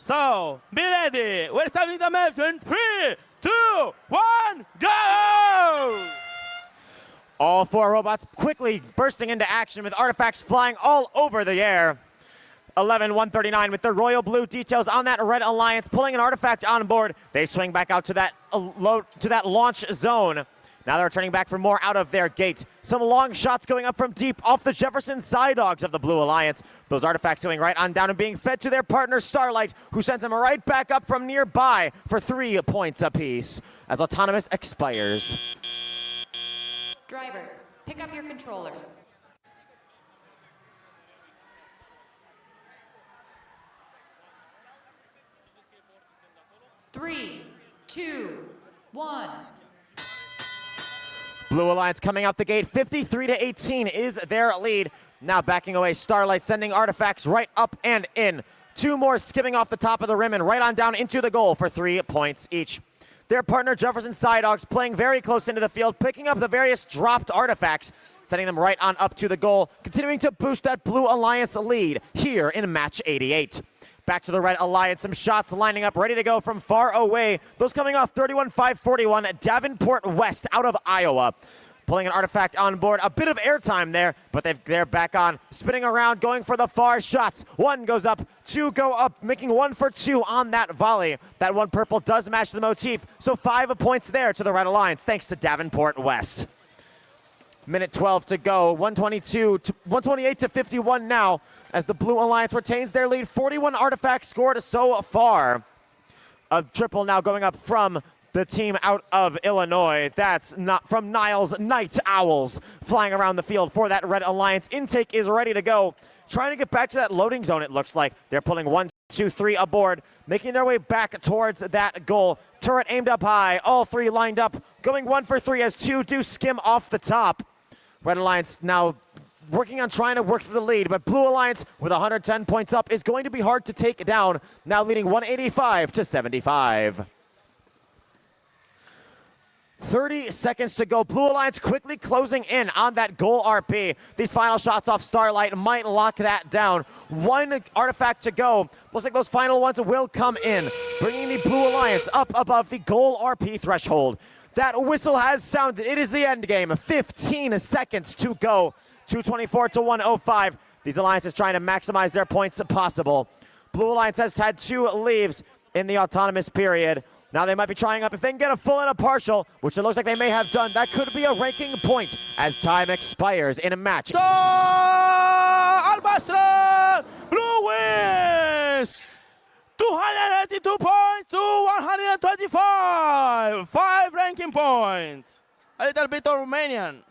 So, be ready. We're starting the match in 3, 2, 1, go! All four robots quickly bursting into action with artifacts flying all over the air. 11-139 with the royal blue details on that red alliance, pulling an artifact on board. They swing back out to that launch zone. Now they're turning back for more out of their gate. Some long shots going up from deep off the Jefferson Side Dogs of the Blue Alliance. Those artifacts going right on down and being fed to their partner Starlight, who sends them right back up from nearby for 3 points apiece as Autonomous expires. Drivers, pick up your controllers. Three, 2, 1. Blue Alliance coming out the gate, 53-18 is their lead. Now backing away, Starlight sending artifacts right up and in. 2 more skimming off the top of the rim and right on down into the goal for 3 points each. Their partner Jefferson Side Dogs playing very close into the field, picking up the various dropped artifacts, sending them right on up to the goal, continuing to boost that Blue Alliance lead here in match 88. Back to the Red Alliance, some shots lining up, ready to go from far away. Those coming off 31-541 at Davenport West out of Iowa. Pulling an artifact on board, a bit of airtime there, but they're back on, spinning around, going for the far shots. 1 goes up, 2 go up, making 1 for 2 on that volley. That 1 purple does match the motif, so 5 points there to the Red Alliance, thanks to Davenport West. Minute 12 to go, 128 to 51 now, as the Blue Alliance retains their lead. 41 artifacts scored so far. A triple now going up from the team out of Illinois. That's not from Niles Night Owls flying around the field for that Red Alliance. Intake is ready to go. Trying to get back to that loading zone, it looks like. They're pulling 1, 2, 3 aboard, making their way back towards that goal. Turret aimed up high, all 3 lined up, going 1 for 3 as 2 do skim off the top. Red Alliance now working on trying to work through the lead, but Blue Alliance with 110 points up is going to be hard to take down, now leading 185 to 75. 30 seconds to go. Blue Alliance quickly closing in on that goal RP. These final shots off Starlight might lock that down. 1 artifact to go. Looks like those final ones will come in, bringing the Blue Alliance up above the goal RP threshold. That whistle has sounded. It is the end game. 15 seconds to go. 224 to 105. These alliances trying to maximize their points possible. Blue Alliance has had 2 leaves in the autonomous period. Now they might be trying up if they can get a full and a partial, which it looks like they may have done. That could be a ranking point as time expires in a match. Albastra Blue wins 282 points to 125. 5 ranking points. A little bit of Romanian.